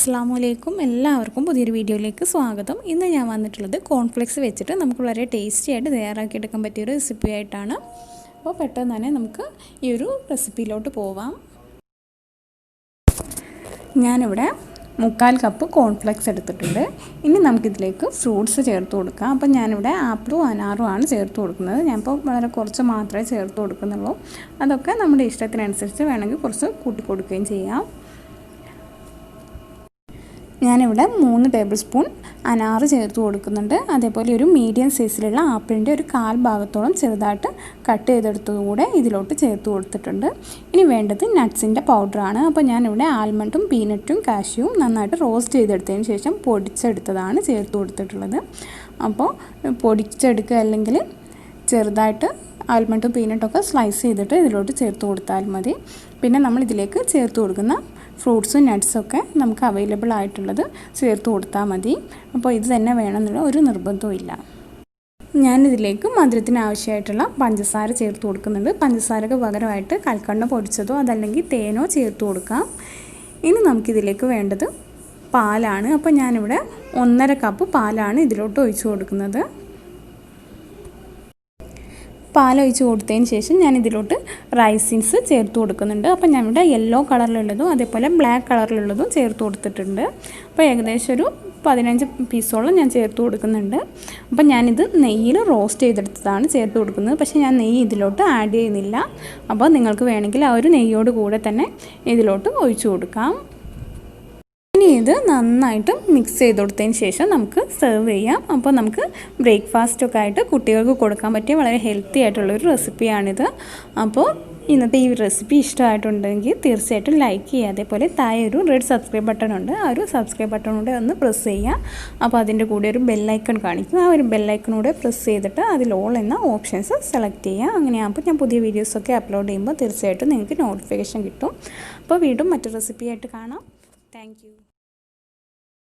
അസ്സലാമു എല്ലാവർക്കും പുതിയൊരു വീഡിയോയിലേക്ക് സ്വാഗതം. ഇന്ന് ഞാൻ വന്നിട്ടുള്ളത് കോൺഫ്ലെക്സ് വെച്ചിട്ട് നമുക്ക് വളരെ ടേസ്റ്റി ആയിട്ട് തയ്യാറാക്കിയെടുക്കാൻ പറ്റിയൊരു റെസിപ്പി ആയിട്ടാണ്. അപ്പോൾ പെട്ടെന്ന് തന്നെ നമുക്ക് ഈ ഒരു റെസിപ്പിയിലോട്ട് പോവാം. ഞാനിവിടെ 3/4 കപ്പ് കോൺഫ്ലെക്സ് എടുത്തിട്ടുണ്ട്. ഇനി നമുക്കിതിലേക്ക് ഫ്രൂട്ട്സ് ചേർത്ത് കൊടുക്കാം. അപ്പോൾ ഞാനിവിടെ ആപ്പിളും അനാറും ആണ് ചേർത്ത് കൊടുക്കുന്നത്. ഞാനിപ്പോൾ വളരെ കുറച്ച് മാത്രമേ ചേർത്ത് കൊടുക്കുന്നുള്ളൂ. അതൊക്കെ നമ്മുടെ ഇഷ്ടത്തിനനുസരിച്ച് വേണമെങ്കിൽ കുറച്ച് കൂട്ടി കൊടുക്കുകയും ചെയ്യാം. ഞാനിവിടെ 3 ടേബിൾ സ്പൂൺ അനാറ് ചേർത്ത് കൊടുക്കുന്നുണ്ട്. അതേപോലെ ഒരു മീഡിയം സൈസിലുള്ള ആപ്പിളിൻ്റെ ഒരു 1/4 ഭാഗത്തോളം ചെറുതായിട്ട് കട്ട് ചെയ്തെടുത്തതുകൂടെ ഇതിലോട്ട് ചേർത്ത് കൊടുത്തിട്ടുണ്ട്. ഇനി വേണ്ടത് നട്ട്സിൻ്റെ പൗഡറാണ്. അപ്പോൾ ഞാനിവിടെ ആൽമണ്ടും പീനട്ടും കാഷ്യൂവും നന്നായിട്ട് റോസ്റ്റ് ചെയ്തെടുത്തതിന് ശേഷം പൊടിച്ചെടുത്തതാണ് ചേർത്ത് കൊടുത്തിട്ടുള്ളത്. അപ്പോൾ പൊടിച്ചെടുക്കുക അല്ലെങ്കിൽ ചെറുതായിട്ട് ആൽമണ്ടും പീനട്ടൊക്കെ സ്ലൈസ് ചെയ്തിട്ട് ഇതിലോട്ട് ചേർത്ത് കൊടുത്താൽ മതി. പിന്നെ നമ്മളിതിലേക്ക് ചേർത്ത് കൊടുക്കുന്ന ഫ്രൂട്ട്സും നട്ട്സൊക്കെ നമുക്ക് അവൈലബിൾ ആയിട്ടുള്ളത് ചേർത്ത് കൊടുത്താൽ മതി. അപ്പോൾ ഇത് തന്നെ വേണമെന്നുള്ള ഒരു നിർബന്ധവും ഇല്ല. ഞാനിതിലേക്ക് മധുരത്തിന് ആവശ്യമായിട്ടുള്ള പഞ്ചസാര ചേർത്ത് കൊടുക്കുന്നുണ്ട്. പഞ്ചസാരക്ക് പകരമായിട്ട് കൽക്കണ്ടം പൊടിച്ചതോ അതല്ലെങ്കിൽ തേനോ ചേർത്ത് കൊടുക്കാം. ഇനി നമുക്കിതിലേക്ക് വേണ്ടത് പാലാണ്. അപ്പോൾ ഞാനിവിടെ 1.5 കപ്പ് പാലാണ് ഇതിലോട്ട് ഒഴിച്ച് കൊടുക്കുന്നത്. പാലൊഴിച്ച് കൊടുത്തതിന് ശേഷം ഞാൻ ഇതിലോട്ട് റൈസിൻസ് ചേർത്ത് കൊടുക്കുന്നുണ്ട്. അപ്പോൾ ഞാനിവിടെ യെല്ലോ കളറിലുള്ളതും അതേപോലെ ബ്ലാക്ക് കളറിലുള്ളതും ചേർത്ത് കൊടുത്തിട്ടുണ്ട്. അപ്പോൾ ഏകദേശം ഒരു 15 പീസോളം ഞാൻ ചേർത്ത് കൊടുക്കുന്നുണ്ട്. അപ്പോൾ ഞാനിത് നെയ്യിൽ റോസ്റ്റ് ചെയ്തെടുത്തതാണ് ചേർത്ത് കൊടുക്കുന്നത്. പക്ഷേ ഞാൻ നെയ്യ് ഇതിലോട്ട് ആഡ് ചെയ്യുന്നില്ല. അപ്പോൾ നിങ്ങൾക്ക് വേണമെങ്കിൽ ആ ഒരു നെയ്യോട് കൂടെ തന്നെ ഇതിലോട്ട് ഒഴിച്ചു കൊടുക്കാം. ഇനി ഇത് നന്നായിട്ട് മിക്സ് ചെയ്ത് കൊടുത്തതിന് ശേഷം നമുക്ക് സെർവ് ചെയ്യാം. അപ്പോൾ നമുക്ക് ബ്രേക്ക്ഫാസ്റ്റൊക്കെ ആയിട്ട് കുട്ടികൾക്ക് കൊടുക്കാൻ പറ്റിയ വളരെ ഹെൽത്തി ആയിട്ടുള്ളൊരു റെസിപ്പിയാണിത്. അപ്പോൾ ഇന്നത്തെ ഈ റെസിപ്പി ഇഷ്ടമായിട്ടുണ്ടെങ്കിൽ തീർച്ചയായിട്ടും ലൈക്ക് ചെയ്യുക. അതേപോലെ താഴെ ഒരു റെഡ് സബ്സ്ക്രൈബ് ബട്ടൺ ഉണ്ട്. ആ ഒരു സബ്സ്ക്രൈബ് ബട്ടണൂടെ ഒന്ന് പ്രസ് ചെയ്യുക. അപ്പോൾ അതിൻ്റെ കൂടെ ഒരു ബെല്ലൈക്കൺ കാണിക്കും. ആ ഒരു ബെല്ലൈക്കണൂടെ പ്രസ് ചെയ്തിട്ട് അതിൽ ഓൾ എന്ന ഓപ്ഷൻസ് സെലക്ട് ചെയ്യുക. അങ്ങനെയാകുമ്പോൾ ഞാൻ പുതിയ വീഡിയോസൊക്കെ അപ്ലോഡ് ചെയ്യുമ്പോൾ തീർച്ചയായിട്ടും നിങ്ങൾക്ക് നോട്ടിഫിക്കേഷൻ കിട്ടും. അപ്പോൾ വീണ്ടും മറ്റൊരു റെസിപ്പിയായിട്ട് കാണാം. Thank you.